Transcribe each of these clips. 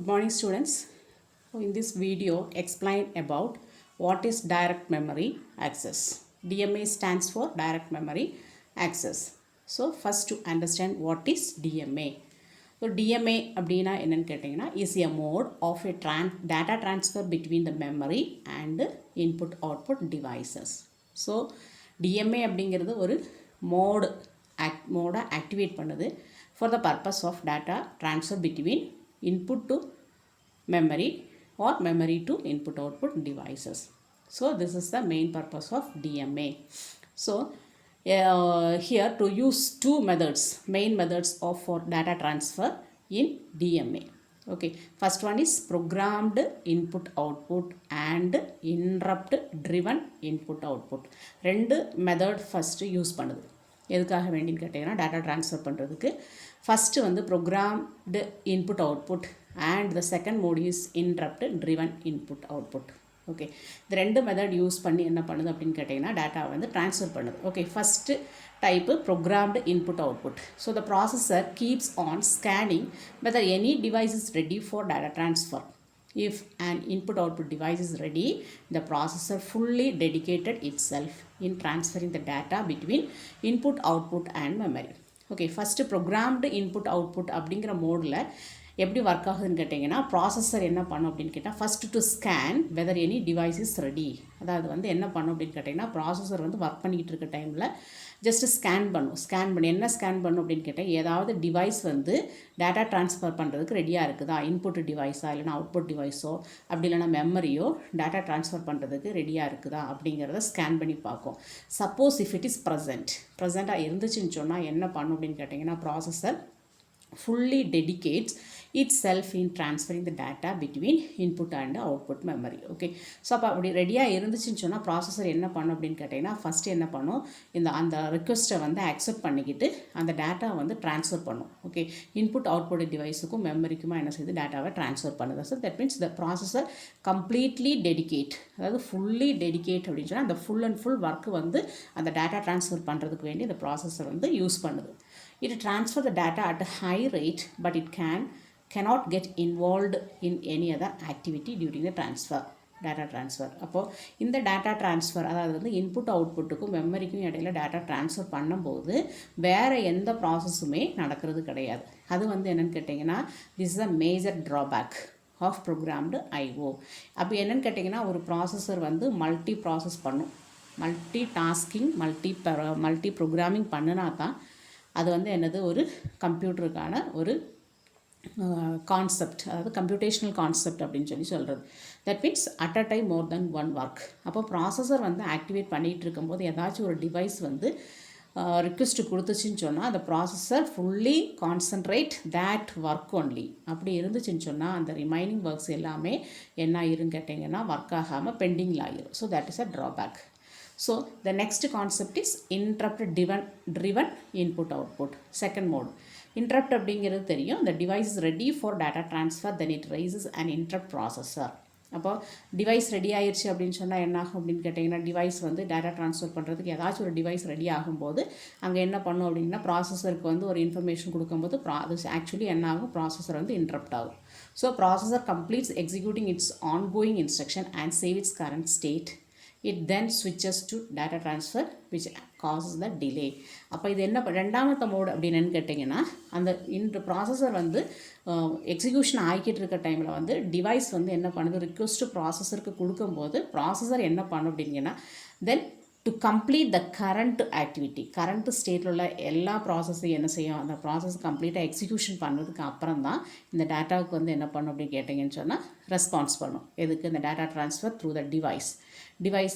Good morning students. In this video explain about what is direct memory access. DMA stands for direct memory access. So first to understand what is DMA. So DMA அப்படினா என்னன்னு கேட்டிங்கன்னா is a mode of a data transfer between the memory and input output devices. So DMA அப்படிங்கிறது ஒரு mode activate பண்ணுது for the purpose of data transfer between input to memory or memory to input output devices. So this is the main purpose of DMA. So here to use two methods, main methods of for data transfer in DMA. Okay, first one is programmed input output and interrupt driven input output. ரெண்டு method first use பண்ணுது. எதுக்காக வேண்டின்னு கேட்டிங்கன்னா data transfer பண்ணுறதுக்கு first வந்து programmed input output and the second mode is interrupt driven input output. Okay, இந்த ரெண்டு method use பண்ணி என்ன பண்ணுது அப்படின்னு கேட்டிங்கன்னா டேட்டா வந்து ட்ரான்ஸ்ஃபர் பண்ணுது. Okay, first type programmed input output. So the processor keeps on scanning whether any device is ready for data transfer. If an input-output device is ready, the processor fully dedicated itself in transferring the data between input, output and memory. Okay, first programmed input-output அப்படிங்கிற மோடில் எப்படி work ஆகுதுன்னு கேட்டிங்கன்னா processor என்ன பண்ணும் அப்படின்னு கேட்டால் first to scan weather any device is ready. அதாவது வந்து என்ன பண்ணும் அப்படின்னு கேட்டிங்கன்னா ப்ராசஸர் வந்து ஒர்க் பண்ணிக்கிட்டு இருக்க டைமில் ஜஸ்ட்டு ஸ்கேன் பண்ணி என்ன ஸ்கேன் பண்ணும் அப்படின்னு கேட்டால் ஏதாவது டிவைஸ் வந்து டேட்டா ட்ரான்ஸ்ஃபர் பண்ணுறதுக்கு ரெடியாக இருக்குதா, இன்புட் டிவைஸா இல்லைனா அவுட்புட் டிவைஸோ அப்படி இல்லைனா மெமரியோ டேட்டா ட்ரான்ஸ்ஃபர் பண்ணுறதுக்கு ரெடியாக இருக்குதா அப்படிங்கிறத ஸ்கேன் பண்ணி பார்க்கும். சப்போஸ் இஃப் இட் இஸ் ப்ரெசண்ட்டாக இருந்துச்சுன்னு சொன்னால் என்ன பண்ணும் அப்படின்னு கேட்டிங்கன்னா processor fully dedicates itself in transferring the data between input and output memory. Okay, so அப்போ அப்படி ரெடியாக இருந்துச்சுன்னு சொன்னால் ப்ராசஸர் என்ன பண்ணும் அப்படின்னு கேட்டிங்கன்னா ஃபஸ்ட்டு என்ன பண்ணும், அந்த ரிக்வெஸ்ட்டை வந்து அக்செப்ட் பண்ணிக்கிட்டு அந்த டேட்டா வந்து ட்ரான்ஸ்ஃபர் பண்ணும். ஓகே, இன்புட் அவுட்புட் டிவைஸுக்கும் மெமரிக்குமா என்ன செய்யுது, டேட்டாவை ட்ரான்ஸ்ஃபர் பண்ணுது. So that means the processor completely dedicate, அதாவது ஃபுல்லி டெடிகேட் அப்படின்னு சொன்னால் அந்த ஃபுல் அண்ட் ஃபுல் ஒர்க்கு வந்து அந்த டேட்டா ட்ரான்ஸ்ஃபர் பண்ணுறதுக்கு வேண்டி அந்த ப்ராசஸர் வந்து யூஸ் பண்ணுது. It transfers the data at a high rate, but it cannot get involved in any other activity during the data transfer. அப்போ இந்த டேட்டா ட்ரான்ஸ்ஃபர் அதாவது வந்து இன்புட் அவுட்புட்டுக்கும் மெமரிக்கும் இடையில டேட்டா ட்ரான்ஸ்ஃபர் பண்ணும்போது வேறு எந்த ப்ராசஸுமே நடக்கிறது கிடையாது. அது வந்து என்னென்னு கேட்டிங்கன்னா this is a major drawback of programmed IO. அப்போ என்னென்னு கேட்டிங்கன்னா ஒரு ப்ராசஸர் வந்து மல்டி ப்ராசஸ் பண்ணும், மல்டி டாஸ்கிங் மல்டி ப்ரோக்ராமிங் பண்ணினா தான் அது வந்து என்னது ஒரு கம்ப்யூட்டருக்கான ஒரு கான்செப்ட், அதாவது கம்ப்யூட்டேஷனல் கான்செப்ட் அப்படின்னு சொல்கிறது. That means at a time more then one work. அப்போ ப்ராசஸர் வந்து ஆக்டிவேட் பண்ணிகிட்டு இருக்கும்போது ஏதாச்சும் ஒரு டிவைஸ் வந்து ரிக்வெஸ்ட்டு கொடுத்துச்சின்னு சொன்னால் அந்த processor fully concentrate that work only. அப்படி இருந்துச்சுன்னு சொன்னால் அந்த ரிமைனிங் ஒர்க்ஸ் எல்லாமே என்ன ஆயிருன்னு கேட்டிங்கன்னா ஒர்க் ஆகாமல் பெண்டிங்கில் ஆகிரும். So that is a drawback. So the next concept is interrupt driven input output. Second mode. Interrupt அப்படிங்கிறது தெரியும். The device is ready for data transfer, then it raises an interrupt processor. அப்போ device ready ஆயிடுச்சு அப்படின்னு சொன்னால் என்ன ஆகும் அப்படின்னு கேட்டிங்கன்னா டிவைஸ் வந்து டேட்டா ட்ரான்ஸ்ஃபர் பண்ணுறதுக்கு ஏதாச்சும் ஒரு டிவைஸ் ரெடி ஆகும்போது அங்கே என்ன பண்ணும் அப்படின்னா ப்ராசஸருக்கு வந்து ஒரு இன்ஃபர்மேஷன் கொடுக்கும்போது அது ஆக்சுவலி என்ன ஆகும், ப்ராசஸர் வந்து இன்டரப்ட் ஆகும். So processor completes executing it's ongoing instruction and save it's current state. It then switches to data transfer which causes the delay. அப்போ இது என்ன ரெண்டாமத்த மோடு அப்படின்னு கேட்டிங்கன்னா இந்த ப்ராசஸர் வந்து எக்ஸிக்யூஷன் ஆகிக்கிட்டு இருக்க டைமில் வந்து டிவைஸ் வந்து என்ன பண்ணுது, ரிக்வெஸ்ட்டு ப்ராசஸருக்கு கொடுக்கும்போது ப்ராசஸர் என்ன பண்ணும் அப்படிங்கன்னா then to complete the current activity, current ஸ்டேட்டில் உள்ள எல்லா ப்ராசஸையும் என்ன செய்யும், அந்த ப்ராசஸ் கம்ப்ளீட்டாக எக்ஸிக்யூஷன் பண்ணதுக்கு அப்புறம் தான் இந்த டேட்டாவுக்கு வந்து என்ன பண்ணும் அப்படின்னு கேட்டிங்கன்னு சொன்னால் ரெஸ்பான்ஸ் பண்ணும். எதுக்கு, இந்த data transfer through the device device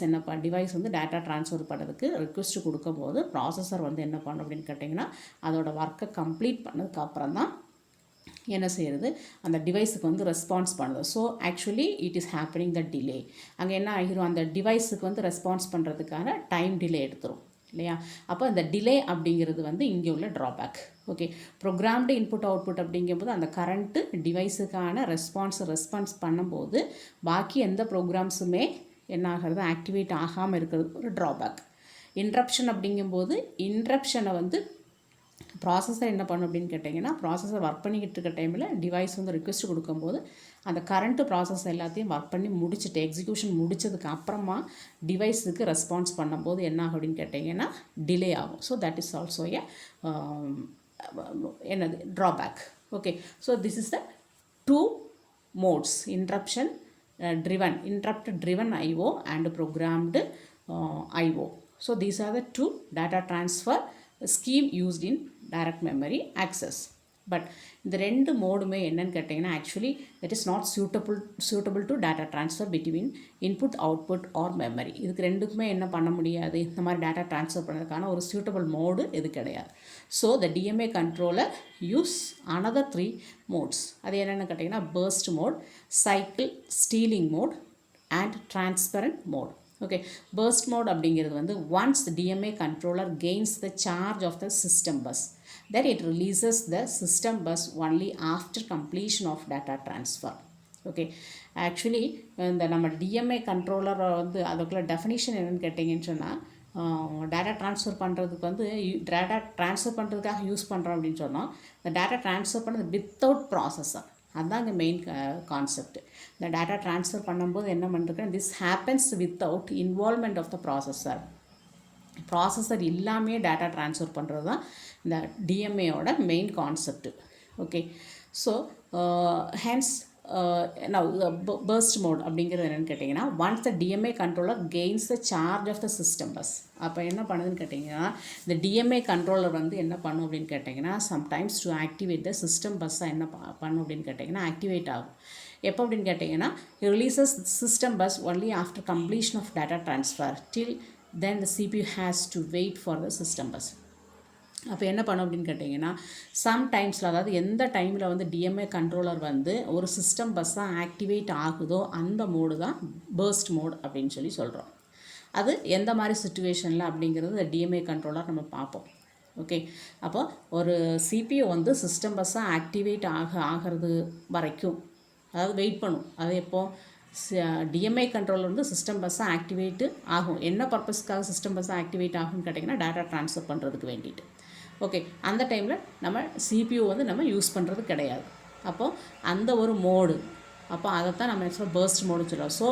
வந்து டேட்டா ட்ரான்ஸ்ஃபர் பண்ணுறதுக்கு ரிக்வெஸ்ட் கொடுக்கும்போது ப்ராசஸர் வந்து என்ன பண்ணும் அப்படின்னு கேட்டிங்கன்னா அதோட ஒர்க்கை கம்ப்ளீட் பண்ணதுக்கு அப்புறம் தான் என்ன செய்கிறது, அந்த டிவைஸுக்கு வந்து ரெஸ்பான்ஸ் பண்ணுது. So actually it is happening the delay. அங்கே என்ன ஆகிரும், அந்த டிவைஸுக்கு வந்து ரெஸ்பான்ஸ் பண்ணுறதுக்கான டைம் டிலே எடுத்துரும் இல்லையா. அப்போ அந்த டிலே அப்படிங்கிறது வந்து இங்கே உள்ள drawback. Okay, programmed input output அப்படிங்கும்போது அந்த கரண்ட்டு டிவைஸுக்கான ரெஸ்பான்ஸ் பண்ணும்போது பாக்கி எந்த ப்ரோக்ராம்ஸுமே என்ன ஆகிறது, ஆக்டிவேட் ஆகாமல் இருக்கிறது ஒரு ட்ராபேக். இன்ட்ரப்ஷன் அப்படிங்கும்போது இன்ட்ரப்ஷனை வந்து ப்ராசஸர் என்ன பண்ணும் அப்படின்னு கேட்டிங்கன்னா, ப்ராசஸர் ஒர்க் பண்ணிக்கிட்டு இருக்க டைமில் டிவைஸ் வந்து ரிக்வெஸ்ட் கொடுக்கும்போது அந்த கரண்ட்டு ப்ராசஸ் எல்லாத்தையும் ஒர்க் பண்ணி முடிச்சுட்டு எக்ஸிக்யூஷன் முடிச்சதுக்கு அப்புறமா டிவைஸுக்கு ரெஸ்பான்ஸ் பண்ணும்போது என்ன ஆகும் அப்படின்னு கேட்டிங்கன்னா டிலே ஆகும். So that is also a என்னது drawback. Okay, so this is the two modes: interrupt driven IO and programmed IO. So these are the two data transfer scheme used in direct memory access. But இந்த ரெண்டு மோடுமே என்னன்னு கேட்டிங்கன்னா actually that is not suitable to data transfer between input output or memory. இதுக்கு ரெண்டுக்குமே என்ன பண்ண முடியாது, இந்த மாதிரி டேட்டா ட்ரான்ஸ்ஃபர் பண்ணுறதுக்கான ஒரு சூட்டபிள் மோடு இது கிடையாது. So the DMA controller use another 3 modes. அது என்னென்னு கேட்டிங்கன்னா burst mode, cycle stealing mode and transparent mode. Okay, burst mode அப்படிங்கிறது வந்து once the DMA controller gains the charge of the system bus, then it releases the system bus only after completion of data transfer. Okay, actually இந்த நம்ம DMA controller வந்து அதுக்குள்ள definition என்னென்னு கேட்டிங்கன்னு சொன்னால், data transfer பண்ணுறதுக்கு வந்து டேட்டா ட்ரான்ஸ்ஃபர் பண்ணுறதுக்காக use பண்ணுறோம் அப்படின்னு சொன்னால், இந்த டேட்டா ட்ரான்ஸ்ஃபர் பண்ணது வித்தவுட் ப்ராசஸர், அதுதான் இங்கே மெயின் கான்செப்ட். இந்த டேட்டா ட்ரான்ஸ்ஃபர் பண்ணும்போது என்ன பண்ணுறேன், this happens without involvement of the processor. Processor இல்லாமே டேட்டா ட்ரான்ஸ்ஃபர் பண்ணுறது தான் இந்த டிஎம்ஏயோட main concept. Okay, so hence now burst mode அப்படிங்கிறது என்னென்னு கேட்டிங்கன்னா, once the DMA controller gains the charge of the system bus, அப்போ என்ன பண்ணுதுன்னு கேட்டிங்கன்னா இந்த டிஎம்ஏ கண்ட்ரோலர் வந்து என்ன பண்ணும் அப்படின்னு கேட்டிங்கன்னா sometimes to activate the system பஸ்ஸாக என்ன பண்ணும் அப்படின்னு கேட்டிங்கன்னா ஆக்டிவேட் ஆகும். எப்போ அப்படின்னு கேட்டிங்கன்னா releases system bus only after completion of data transfer till then the CPU has to wait for the system bus. அப்போ என்ன பண்ணும் அப்படின்னு கேட்டிங்கன்னா சம்டைம்ஸில், அதாவது எந்த டைமில் வந்து டிஎம்ஏ கண்ட்ரோலர் வந்து ஒரு சிஸ்டம் பஸ்ஸாக ஆக்டிவேட் ஆகுதோ அந்த மோடு தான் burst மோட் அப்படின்னு சொல்லி சொல்கிறோம். அது எந்த மாதிரி சுச்சுவேஷனில் அப்படிங்கிறது டிஎம்ஏ கண்ட்ரோலர் நம்ம பார்ப்போம். ஓகே, அப்போ ஒரு CPU வந்து சிஸ்டம் பஸ்ஸாக ஆக்டிவேட் ஆகிறது வரைக்கும், அதாவது வெயிட் பண்ணும். அது எப்போது டிஎம்ஐ கண்ட்ரோலர் வந்து சிஸ்டம் பஸ்ஸாக ஆக்டிவேட்டு ஆகும். என்ன பர்பஸ்க்காக சிஸ்டம் பஸ்ஸாக ஆக்டிவேட் ஆகும்னு கேட்டிங்கன்னா டேட்டா ட்ரான்ஸ்ஃபர் பண்ணுறதுக்கு வேண்டிட்டு. ஓகே, அந்த டைமில் நம்ம CPU வந்து நம்ம யூஸ் பண்ணுறது கிடையாது. அப்போது அந்த ஒரு மோடு, அப்போ அதைத்தான் நம்ம ஆக்சுவலாக burst மோடுன்னு சொல்லுவோம். So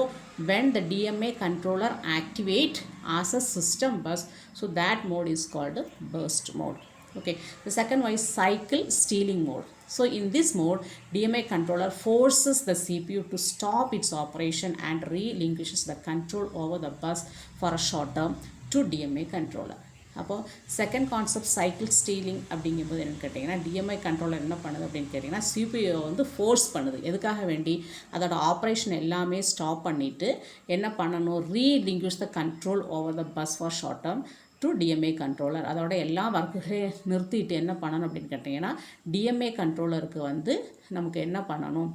when the DMA controller activate as a system bus, so that mode is called burst mode. Okay, the second one is cycle stealing mode. So in this mode, DMA controller forces the CPU to stop its operation and relinquishes the control over the bus for a short term to DMA controller. அப்போது second concept cycle stealing அப்படிங்கும்போது என்னென்னு கேட்டிங்கன்னா TMI controller என்ன பண்ணுது அப்படின்னு கேட்டிங்கன்னா CPU வந்து force பண்ணுது. எதுக்காக வேண்டி, அதோட ஆப்ரேஷன் எல்லாமே ஸ்டாப் பண்ணிவிட்டு என்ன பண்ணணும், relinquish the control over the bus for short term to DMA controller. அதோட எல்லா ஒர்க்குகளையும் நிறுத்திட்டு என்ன பண்ணணும் அப்படின்னு கேட்டிங்கன்னா டிஎம்ஏ கண்ட்ரோலருக்கு வந்து நமக்கு என்ன பண்ணணும்,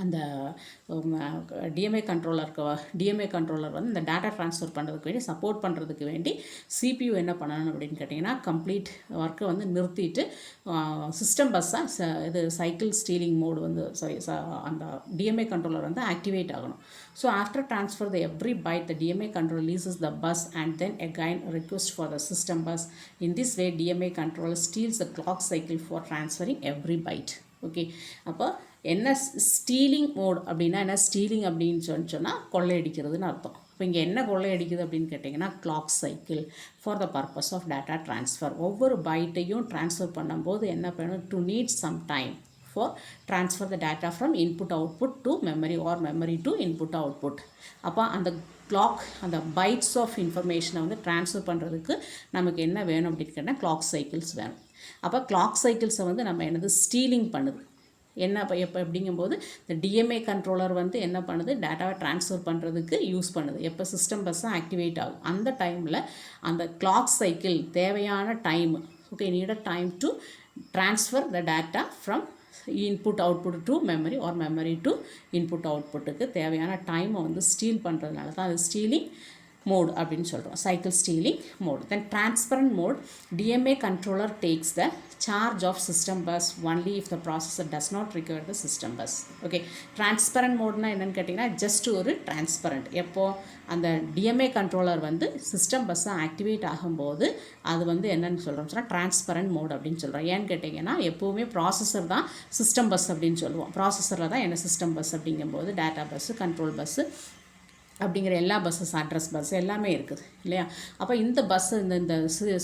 அந்த டிஎம்ஏ கண்ட்ரோலர் வந்து இந்த டேட்டா ட்ரான்ஸ்ஃபர் பண்ணுறதுக்கு வேண்டி சப்போர்ட் பண்ணுறதுக்கு வேண்டி CPU என்ன பண்ணணும் அப்படின்னு கேட்டிங்கன்னா கம்ப்ளீட் ஒர்க்கை வந்து நிறுத்திட்டு சிஸ்டம் பஸ்ஸாக இது சைக்கிள் ஸ்டீலிங் மோடு வந்து அந்த டிஎம்ஏ கண்ட்ரோலர் வந்து ஆக்டிவேட் ஆகணும். So after transfer the every bite the DMA control releases the bus and then again request for the system bus. In this way DMA controller steals the clock cycle for transferring every byte. Okay, அப்போ என்ன stealing mode அப்படின்னா என்ன, stealing அப்படின்னு சொன்னால் கொள்ளையடிக்கிறதுன்னு அர்த்தம். இப்போ இங்கே என்ன கொள்ளையடிக்குது அப்படின்னு கேட்டிங்கன்னா clock cycle for the purpose of data transfer. ஒவ்வொரு பைட்டையும் ட்ரான்ஸ்ஃபர் பண்ணும்போது என்ன பண்ணணும், to need some time for transfer the data from input output to memory or memory to input output. அப்போ அந்த கிளாக், அந்த பைட்ஸ் ஆஃப் இன்ஃபர்மேஷனை வந்து ட்ரான்ஸ்ஃபர் பண்ணுறதுக்கு நமக்கு என்ன வேணும் அப்படின்னு கேட்டால் கிளாக் சைக்கிள்ஸ் வேணும். அப்போ கிளாக் சைக்கிள்ஸை வந்து நம்ம என்னது ஸ்டீலிங் பண்ணுது. என்ன எப்போ அப்படிங்கும்போது இந்த டிஎம்ஏ கண்ட்ரோலர் வந்து என்ன பண்ணுது, டேட்டாவை ட்ரான்ஸ்ஃபர் பண்ணுறதுக்கு யூஸ் பண்ணுது. எப்போ சிஸ்டம் பஸ்ஸாக ஆக்டிவேட் ஆகும் அந்த டைமில் அந்த கிளாக் சைக்கிள் தேவையான time, okay, need time to transfer the data from input output to memory or memory to input அவுட்புட்டுக்கு தேவையான டைமை வந்து ஸ்டீல் பண்ணுறதுனால தான் அது ஸ்டீலிங் mode அப்படின்னு சொல்கிறோம், cycle stealing mode. Then transparent mode, DMA controller takes the charge of system bus only if the processor does not require the system bus. Okay, transparent modeனா என்னன்னு கேட்டிங்கன்னா ஜஸ்ட் ஒரு டிரான்ஸ்பரண்ட். எப்போ அந்த டிஎம்ஏ கண்ட்ரோலர் வந்து system பஸ்ஸை activate ஆகும்போது அது வந்து என்னென்னு சொல்கிறோம் சொன்னால் டிரான்ஸ்பரண்ட் மோட் அப்படின்னு சொல்கிறோம். ஏன்னு கேட்டிங்கன்னா எப்போவுமே ப்ராசஸர் தான் சிஸ்டம் பஸ் அப்படின்னு சொல்லுவோம். ப்ராசஸரில் தான் என்ன சிஸ்டம் பஸ் அப்படிங்கும்போது டேட்டா பஸ்ஸு, கண்ட்ரோல் பஸ்ஸு அப்படிங்கிற எல்லா பஸ்ஸஸ், அட்ரஸ் பஸ் எல்லாமே இருக்குது இல்லையா. அப்போ இந்த பஸ்ஸு இந்த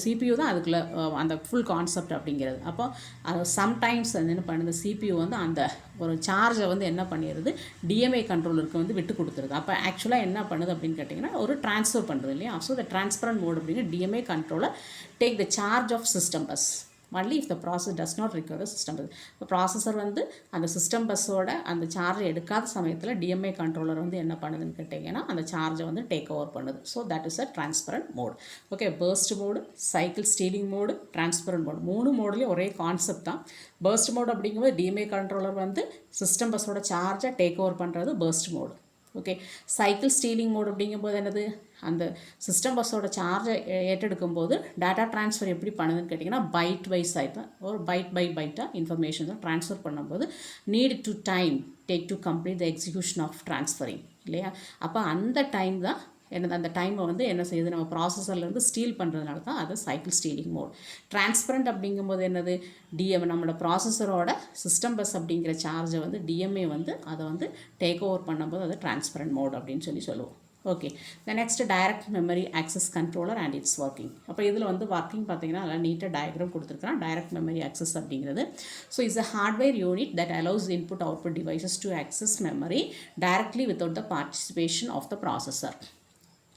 சிபியூ தான் அதுக்குள்ளே அந்த ஃபுல் கான்செப்ட் அப்படிங்கிறது. அப்போ அது சம்டைம்ஸ் அது என்ன பண்ணுது, சிபியூ வந்து அந்த ஒரு சார்ஜை வந்து என்ன பண்ணிடுது, டிஎம்ஏ கண்ட்ரோலருக்கு வந்து விட்டு கொடுத்துருது. அப்போ ஆக்சுவலாக என்ன பண்ணுது அப்படின்னு கேட்டிங்கன்னா ஒரு ட்ரான்ஸ்ஃபர் பண்ணுறது இல்லையா. ஸோ த ட்ரான்ஸ்பரண்ட் மோட் அப்படிங்கிற DMA controller take the charge of system bus only if the process does not require the system bus. இப்போ ப்ராசஸர் வந்து அந்த சிஸ்டம் பஸ்ஸோட அந்த சார்ஜை எடுக்காத சமயத்தில் டிஎம்ஏ கண்ட்ரோலர் வந்து என்ன பண்ணுதுன்னு கேட்டிங்கன்னா அந்த சார்ஜை வந்து டேக் ஓவர் பண்ணுது. So that is a transparent mode. Okay, burst mode, cycle stealing mode, transparent mode, 3 மோட்லேயும் ஒரே கான்செப்ட் தான். பர்ஸ்ட் மோடு அப்படிங்கும்போது டிஎம்ஏ கண்ட்ரோலர் வந்து சிஸ்டம் பஸ்ஸோட சார்ஜை டேக் ஓவர் பண்ணுறது burst mode. Okay, cycle stealing mode அப்படிங்கும்போது என்னது, அந்த சிஸ்டம் பஸ்ஸோட சார்ஜை ஏற்றெடுக்கும் போது டேட்டா ட்ரான்ஸ்ஃபர் எப்படி பண்ணுதுன்னு கேட்டிங்கன்னா பைட் வைஸ் ஆகிட்டு ஒரு பைட் பை பைட்டாக இன்ஃபர்மேஷன் தான் ட்ரான்ஸ்ஃபர் பண்ணும்போது need to time take to complete the execution of ட்ரான்ஸ்ஃபரிங் இல்லையா. அப்போ அந்த டைம் தான் என்னது, அந்த டைமை வந்து என்ன செய்யுது, நம்ம ப்ராசஸர்லேருந்து ஸ்டீல் பண்ணுறதுனால தான் அது சைக்கிள் ஸ்டீலிங் மோட். டிரான்ஸ்பரண்ட் அப்படிங்கும்போது என்னது, நம்மளோட ப்ராசஸரோட சிஸ்டம் பஸ் அப்படிங்கிற சார்ஜை வந்து டிஎம்ஏ வந்து அதை வந்து டேக் ஓவர் பண்ணும்போது அது டிரான்ஸ்பரண்ட் மோட் அப்படின்னு சொல்லுவோம். Okay, the next direct memory access controller and its working. அப்போ இதில் வந்து ஒர்க்கிங் பார்த்தீங்கன்னா நல்லா நீட்டாக டயக்ராம் கொடுத்துருக்குறான். டைரக்ட் மெமரி ஆக்சஸ் அப்படிங்கிறது so is a hardware unit that allows input output devices to access memory directly without the participation of the processor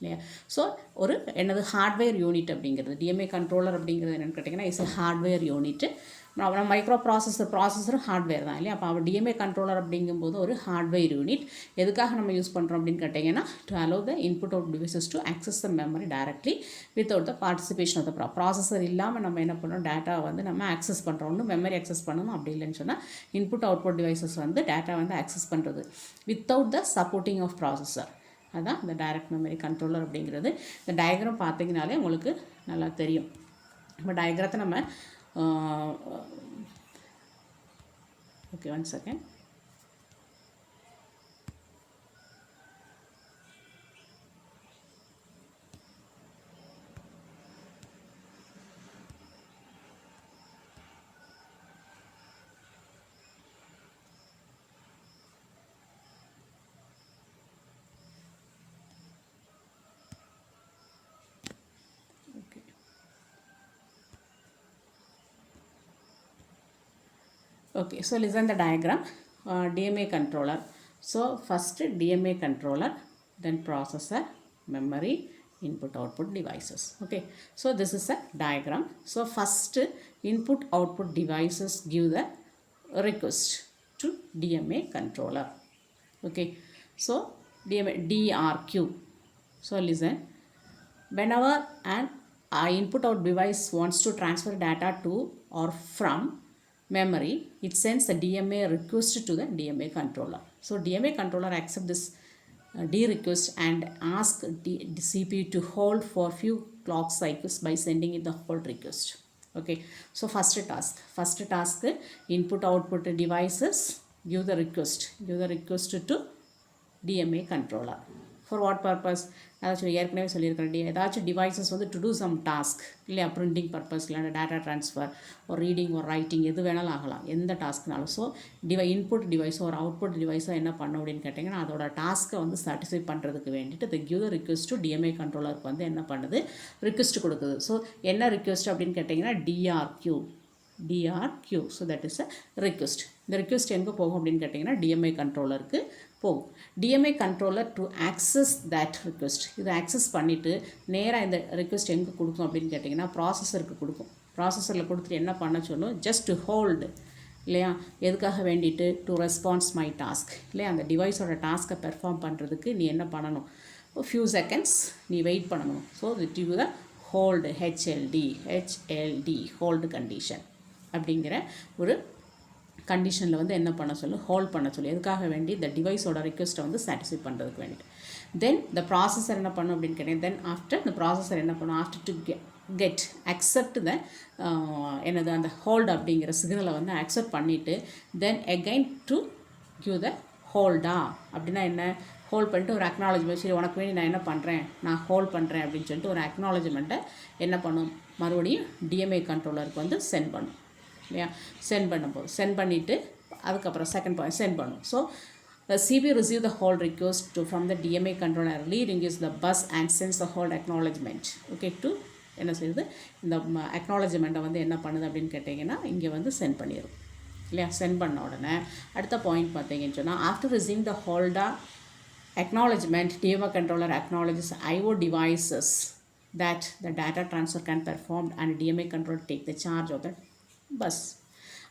இல்லையா. ஸோ ஒரு என்னது ஹார்ட்வேர் யூனிட் அப்படிங்கிறது, டிஎம்ஏ கண்ட்ரோலர் அப்படிங்கிறது என்னென்னு கேட்டிங்கன்னா இஸ் ஹார்ட்வேர் யூனிட்டு. நம்ம மைக்ரோ ப்ராசஸரும் ஹார்ட்வேர் தான் இல்லையா. அப்போ டிஎம்ஏ கண்ட்ரோலர் அப்படிங்கும்போது ஒரு ஹார்ட்வேர் யூனிட். எதுக்காக நம்ம யூஸ் பண்ணுறோம் அப்படின்னு கேட்டிங்கன்னா to allow the input out devices to access the memory directly without the participation of the processor இல்லாமல் நம்ம என்ன பண்ணுறோம், டேட்டா வந்து நம்ம ஆக்சஸ் பண்ணுறோம். ஒன்று மெமரி ஆக்சஸ் பண்ணணும், அப்படி இல்லைன்னு சொன்னால் இன்புட் அவுட்புட் டிவைசஸ் வந்து டேட்டா வந்து ஆக்சஸ் பண்ணுறது without the supporting of processor. அதுதான் இந்த டைரக்ட் மெமரி கண்ட்ரோலர் அப்படிங்கிறது. இந்த டயக்ராம் பார்த்தீங்கனாலே உங்களுக்கு நல்லா தெரியும். இப்போ டயக்ராத்தை நம்ம okay, 1 second. Okay, so listen the diagram. DMA controller. So first DMA controller, then processor, memory, input output devices. Okay, so this is a diagram. So first input output devices give the request to DMA controller. Okay, so DRQ. So listen, whenever an input out device wants to transfer data to or from memory, it sends a DMA request to the DMA controller. So DMA controller accepts this D request and ask the CPU to hold for few clock cycles by sending it the hold request. Okay, so first task input output devices give the request to DMA controller. For what purpose? ஏதாச்சும் ஏற்கனவே சொல்லியிருக்கிறேன், ஏதாச்சும் devices வந்து to two some task இல்லையா, printing purpose இல்லை data transfer ஒரு reading ஒரு writing எது வேணாலும் ஆகலாம், எந்த டாஸ்க்னாலும். ஸோ இன்புட் டிவைஸோ ஒரு அவுட்புட் டிவைஸோ என்ன பண்ணும் அப்படின்னு கேட்டிங்கன்னா அதோட டாஸ்க்கை வந்து சாட்டிஸ்ஃபை பண்ணுறதுக்கு வேண்டிட்டு the give the request to DMA கண்ட்ரோலருக்கு வந்து என்ன பண்ணுது, ரிக்வெஸ்ட் கொடுக்குது. ஸோ என்ன ரிக்வெஸ்ட் அப்படின்னு கேட்டிங்கன்னா DRQ. So that is a request. இந்த ரிக்வெஸ்ட் எங்கே போகும் அப்படின்னு கேட்டிங்கன்னா டிஎம்ஏ கண்ட்ரோலருக்கு போகும். DMA controller to access that request, இதை ஆக்சஸ் பண்ணிவிட்டு நேராக இந்த ரிக்வெஸ்ட் எங்கே கொடுக்கும் அப்படின்னு கேட்டிங்கன்னா ப்ராசஸருக்கு கொடுக்கும். ப்ராசஸரில் கொடுத்துட்டு என்ன பண்ண சொல்லும், ஜஸ்ட் ஹோல்டு இல்லையா, எதுக்காக வேண்டிட்டு டு ரெஸ்பான்ஸ் மை டாஸ்க் இல்லையா, அந்த டிவைஸோட டாஸ்க்கை பெர்ஃபார்ம் பண்ணுறதுக்கு நீ என்ன பண்ணணும், ஃபியூ செகண்ட்ஸ் நீ வெயிட் பண்ணணும். So it you the hold ஹெச்எல்டி hold condition அப்படிங்கிற ஒரு கண்டிஷனில் வந்து என்ன பண்ண சொல்லு, ஹோல்ட் பண்ண சொல்லு. எதுக்காக வேண்டி இந்த டிவைஸோட ரிக்வெஸ்ட்டை வந்து சாட்டிஸ்ஃபை பண்ணுறதுக்கு வேண்டிட்டு. தென் the processor என்ன பண்ணும் அப்படின்னு கேட்டேன். தென் ஆஃப்டர் the processor என்ன பண்ணும், after to get accept the என்னது அந்த ஹோல்டு அப்படிங்கிற சிக்னலை வந்து அக்செப்ட் பண்ணிவிட்டு then again to give the HLDA. அப்படின்னா என்ன, ஹோல்ட் பண்ணிட்டு ஒரு அக்னாலஜ்மெண்ட், சரி உனக்கு வேண்டி நான் என்ன பண்ணுறேன், நான் ஹோல்ட் பண்ணுறேன் அப்படின்னு சொல்லிட்டு ஒரு அக்னாலஜ்மெண்ட்டை என்ன பண்ணும், மறுபடியும் டிஎம்ஏ கண்ட்ரோலருக்கு வந்து சென்ட் பண்ணும் இல்லையா. சென்ட் பண்ணும்போது சென்ட் பண்ணிவிட்டு அதுக்கப்புறம் செகண்ட் பாயிண்ட் சென்ட் பண்ணும். So the CPU receives the hold request from the DMA controller, re-engages the bus and sends the hold acknowledgement. Okay, to என்ன செய்யுது, இந்த அக்னாலஜ்மெண்ட்டை வந்து என்ன பண்ணுது அப்படின்னு கேட்டிங்கன்னா இங்கே வந்து சென்ட் பண்ணிடும் இல்லையா. சென்ட் பண்ண உடனே அடுத்த பாயிண்ட் பார்த்தீங்கன்னு சொன்னால், after receiving the HLDA acknowledgement, DMA controller acknowledges IO devices that the data transfer can perform and DMA controller take the charge of the bus.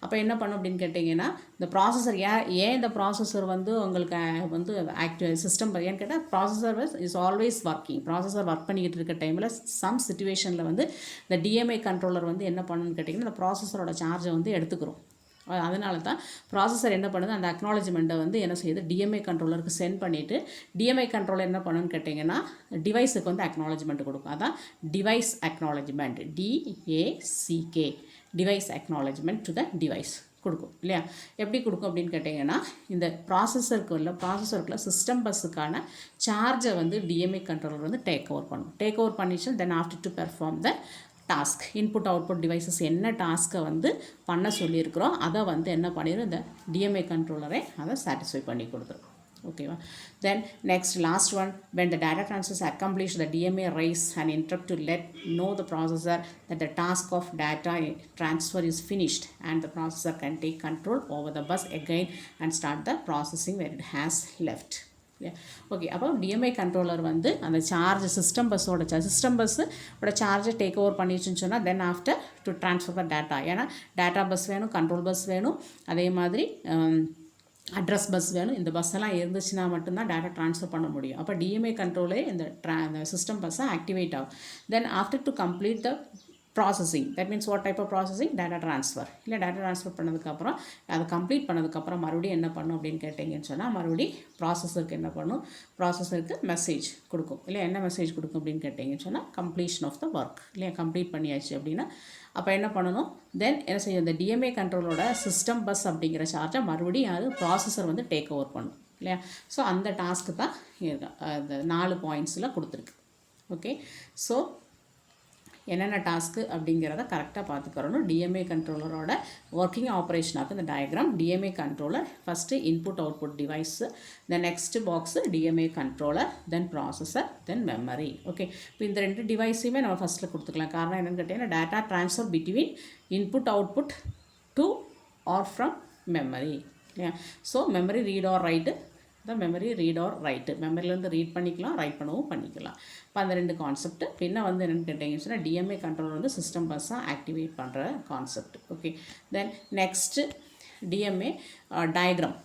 அப்போ என்ன பண்ணும் அப்படின்னு கேட்டிங்கன்னா, இந்த ப்ராசஸர் ஏன் இந்த ப்ராசஸர் வந்து உங்களுக்கு வந்து ஆக்டிவ் சிஸ்டம் ஏன்னு கேட்டால், processor is always working. Processor work பண்ணிக்கிட்டு இருக்க டைமில் சம் சிச்சுவேஷனில் வந்து இந்த டிஎம்ஏ கண்ட்ரோலர் வந்து என்ன பண்ணணும்னு கேட்டிங்கன்னா, இந்த ப்ராசஸரோட சார்ஜை வந்து எடுத்துக்கிறோம். அதனால தான் ப்ராசஸர் என்ன பண்ணுது, அந்த அக்னாலஜ்மெண்ட்டை வந்து என்ன செய்யுது, டிஎம்ஏ கண்ட்ரோலருக்கு சென்ட் பண்ணிவிட்டு டிஎம்ஏ கண்ட்ரோலர் என்ன பண்ணுன்னு கேட்டிங்கன்னா டிவைஸுக்கு வந்து அக்னாலஜ்மெண்ட் கொடுக்கும். அதான் device acknowledgement, DACK, device acknowledgement to the device கொடுக்கும் இல்லையா. எப்படி கொடுக்கும் அப்படின்னு கேட்டிங்கன்னா, இந்த ப்ராசஸருக்குள்ள சிஸ்டம் பஸ்ஸுக்கான சார்ஜை வந்து டிஎம்ஏ கண்ட்ரோலர் வந்து டேக் ஓவர் பண்ணும். டேக் ஓவர் பண்ணிச்சு தென் after to perform the task, input output devices என்ன டாஸ்க்கை வந்து பண்ண சொல்லியிருக்கிறோம் அதை வந்து என்ன பண்ணிடும், இந்த டிஎம்ஏ கண்ட்ரோலரை அதை சாட்டிஸ்ஃபை பண்ணி கொடுத்துரும். ஓகேவா. Then next last one, when the data transfer is accomplished, the DMA raise an interrupt to let know the processor that the task of data transfer is finished and the processor can take control over the bus again and start the processing where it has left. Okay. அப்போ TMI controller வந்து அந்த charge system பஸ்ஸோட சார்ஜை take over பண்ணிச்சுன்னு சொன்னால் தென் after to transfer the data. ஏன்னா data bus வேணும், control bus வேணும், அதே மாதிரி அட்ரஸ் பஸ் வேணும். இந்த பஸ் எல்லாம் இருந்துச்சுன்னா மட்டும்தான் டேட்டா ட்ரான்ஸ்ஃபர் பண்ண முடியும். அப்போ டிஎம்ஏ கண்ட்ரோலே இந்த சிஸ்டம் பஸ்ஸை ஆக்டிவேட் ஆகும். Then after to complete the processing, that means what type of processing, data transfer. இல்லை டேட்டா ட்ரான்ஸ்ஃபர் பண்ணதுக்கப்புறம் அதை கம்ப்ளீட் பண்ணதுக்கப்புறம் மறுபடியும் என்ன பண்ணும் அப்படின்னு கேட்டிங்கன்னு சொன்னால், மறுபடியும் ப்ராசஸருக்கு என்ன பண்ணும், ப்ராசஸருக்கு மெசேஜ் கொடுக்கும். இல்லை என்ன மெசேஜ் கொடுக்கும் அப்படின்னு கேட்டிங்கன்னு சொன்னால், கம்ப்ளீஷன் ஆஃப் த ஒர்க், இல்லையா கம்ப்ளீட் பண்ணியாச்சு அப்படின்னா. அப்போ என்ன பண்ணணும், தென் என்ன செய்யும், இந்த டிஎம்ஏ கண்ட்ரோலோட சிஸ்டம் பஸ் அப்படிங்கிற சார்ஜை மறுபடியும் அது ப்ராசஸர் வந்து டேக் ஓவர் பண்ணும் இல்லையா. ஸோ அந்த டாஸ்க்கு தான் அந்த 4 பாயிண்ட்ஸில் கொடுத்துருக்கு. ஓகே. ஸோ என்னென்ன டாஸ்க்கு அப்படிங்கிறத கரெக்டாக பார்த்துக்கிறணும். டிஎம்ஏ கண்ட்ரோலரோட ஒர்க்கிங் ஆப்ரேஷனாக இந்த diagram, DMA controller first input output device, then next box DMA controller, then processor, then memory. Okay. இப்போ இந்த 2 டிவைஸையுமே நம்ம ஃபஸ்ட்டில் கொடுத்துக்கலாம். காரணம் என்னென்னு கேட்டிங்கன்னா, data transfer between input output to or from memory இல்லையா. So memory read or write, memory read or write, மெமரிலேருந்து ரீட் பண்ணிக்கலாம், ரைட் பண்ணவும் பண்ணிக்கலாம். இப்போ அந்த 2 கான்செப்ட். பின்ன வந்து என்னென்னு கேட்டிங்கன்னு சொன்னால், டிஎம்ஏ கண்ட்ரோலர் வந்து சிஸ்டம் பஸ்ஸாக ஆக்டிவேட் பண்ணுற concept. Okay. Then next DMA diagram,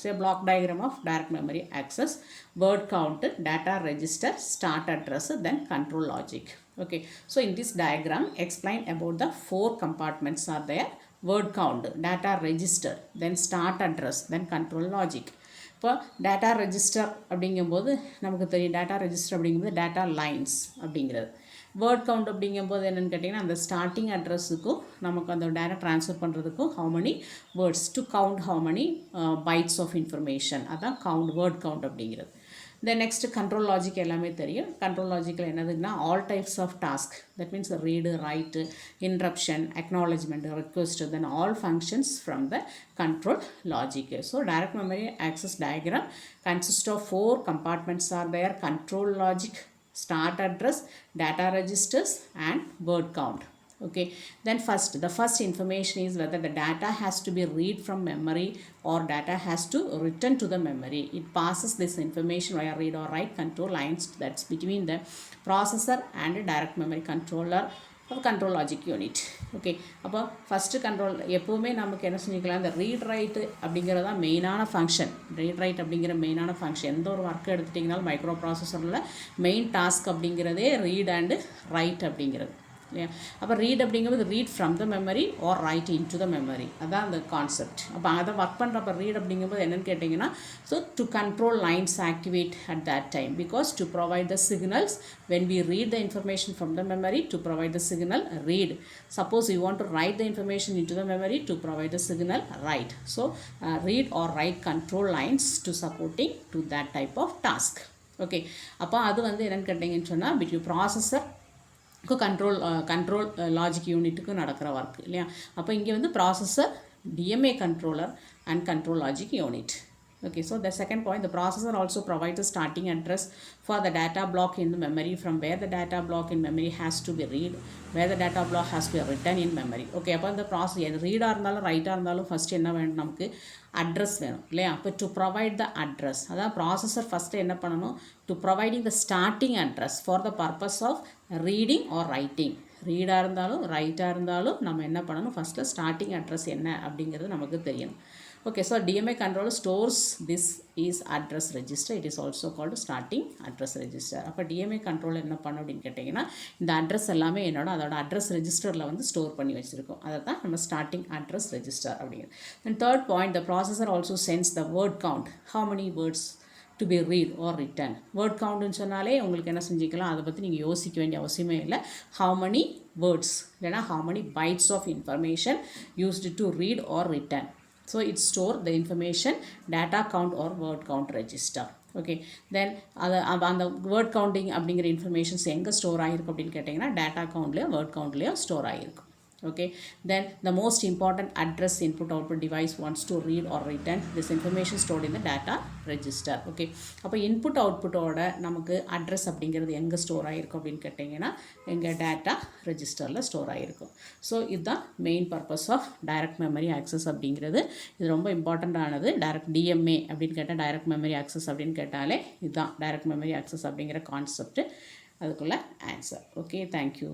say block diagram of direct memory access, word count, data register, start address, then control logic. Okay. So in this diagram, explain about the 4 compartments are there. Word count, data register, then start address, then control logic. இப்போ data register அப்படிங்கும்போது நமக்கு தெரியும், data register அப்படிங்கும்போது data lines அப்படிங்கிறது. Word count அப்படிங்கும்போது என்னென்னு கேட்டிங்கன்னா, அந்த ஸ்டார்டிங் அட்ரஸுக்கும் நமக்கு அந்த டேட்டா ட்ரான்ஸ்ஃபர் பண்ணுறதுக்கும் how many words to count, how many bytes of information, அதான் கவுண்ட், வேர்ட் கவுண்ட் அப்படிங்கிறது. தென் நெக்ஸ்ட் கண்ட்ரோல் லாஜிக் எல்லாமே தெரியும். கண்ட்ரோல் லாஜிக்கில் என்னதுன்னா, all types of task, that means read, write, interruption, acknowledgement, request, then all functions from the control logic. So direct memory access diagram consists of 4 compartments are there: control logic, start address, data registers, and word count. Okay. Then the first information is whether the data has to be read from memory or data has to return to the memory. It passes this information via read or write control lines that's between the processor and direct memory controller of control logic unit. Okay. அப்போ first control எப்போவுமே நமக்கு என்ன செஞ்சுக்கலாம், இந்த read right அப்படிங்கிறது தான் மெயினான function. Read write அப்படிங்கிற மெயினான ஃபங்க்ஷன். எந்த ஒரு ஒர்க்கை எடுத்துட்டிங்கனாலும் மைக்ரோ ப்ராசஸரில் மெயின் டாஸ்க் அப்படிங்கிறதே ரீட் அண்டு ரைட் அப்படிங்கிறது இல்லையா? அப்போ ரீட் அப்படிங்கும்போது read from the memory or write into the memory, அதான் அந்த கான்செப்ட். அப்போ அதை ஒர்க் பண்ணுறப்ப ரீட் அப்படிங்கும்போது என்னென்னு கேட்டிங்கன்னா, so to control lines activate at that time, because to provide the signals when we read the information from the memory, to provide the signal read. Suppose you want to write the information into the memory, to provide the signal write. So read or write control lines to supporting to that type of task. Okay, அப்போ அது வந்து என்னென்னு கேட்டிங்கன்னு சொன்னால் between processor control logic யூனிட்டுக்கு நடக்கிற work இல்லையா? அப்போ இங்கே வந்து processor, DMA controller and control logic unit. Okay, so the second point, the processor also provides a starting address for the data block in the memory, from where the data block in memory has to be read, where the data block has to be written in memory. Okay, அப்போ இந்த process ரீடாக இருந்தாலும் ரைட்டாக இருந்தாலும் first என்ன வேணும், நமக்கு address வேணும் இல்லையா? அப்போ டு ப்ரொவைட் த அட்ரஸ், அதான் ப்ராசஸர் ஃபஸ்ட்டு என்ன பண்ணணும், to providing the starting address for the purpose of reading or writing. ரீடாக இருந்தாலும் ரைட்டாக இருந்தாலும் நம்ம என்ன பண்ணணும், ஃபஸ்ட்டு ஸ்டார்டிங் அட்ரஸ் என்ன அப்படிங்கிறது நமக்கு தெரியணும். Okay, so DMA controller stores this is address register. It is also called starting address register. அப்போ DMA controller என்ன பண்ண அப்படின்னு கேட்டிங்கன்னா, இந்த அட்ரஸ் எல்லாமே என்னோட அதோட அட்ரஸ் ரெஜிஸ்டரில் வந்து ஸ்டோர் பண்ணி வச்சுருக்கோம். அதை தான் நம்ம ஸ்டார்டிங் அட்ரஸ் ரெஜிஸ்டர் அப்படிங்கிறது. And third point, the processor also sends the word count, how many words to be read or written. Word countனு சொன்னாலே உங்களுக்கு என்ன செஞ்சுக்கலாம், அதை பற்றி நீங்கள் யோசிக்க வேண்டிய அவசியமே இல்லை. How many words இல்லைனா how many bytes of information used to read or written. So it store the information data count or word count register. Okay, then அந்த word counting அப்படிங்கிற இன்ஃபர்மேஷன்ஸ் எங்கே ஸ்டோர் ஆகிருக்கும் அப்படின்னு கேட்டிங்கன்னா, டேட்டா கவுண்ட்லேயோ வேர்ட் கவுண்ட்லேயோ ஸ்டோர் ஆகிருக்கும். Okay, then the most important address input output device wants to read or written this information stored in the data register. Okay, அப்போ input அவுட்புட்டோட நமக்கு address அப்படிங்கிறது எங்கே ஸ்டோர் ஆகிருக்கும் அப்படின்னு கேட்டிங்கன்னா, எங்கள் டேட்டா ரெஜிஸ்டரில் ஸ்டோர் ஆகிருக்கும். ஸோ இதுதான் main purpose of direct memory access அப்படிங்கிறது. இது ரொம்ப இம்பார்ட்டண்ட்டானது. டைரக்ட் டிஎம்ஏ அப்படின்னு கேட்டால், டைரக்ட் மெமரி ஆக்சஸ் அப்படின்னு கேட்டாலே இதுதான் டைரக்ட் மெமரி ஆக்சஸ் அப்படிங்கிற கான்செப்ட், அதுக்குள்ள ஆன்சர். Okay, thank you.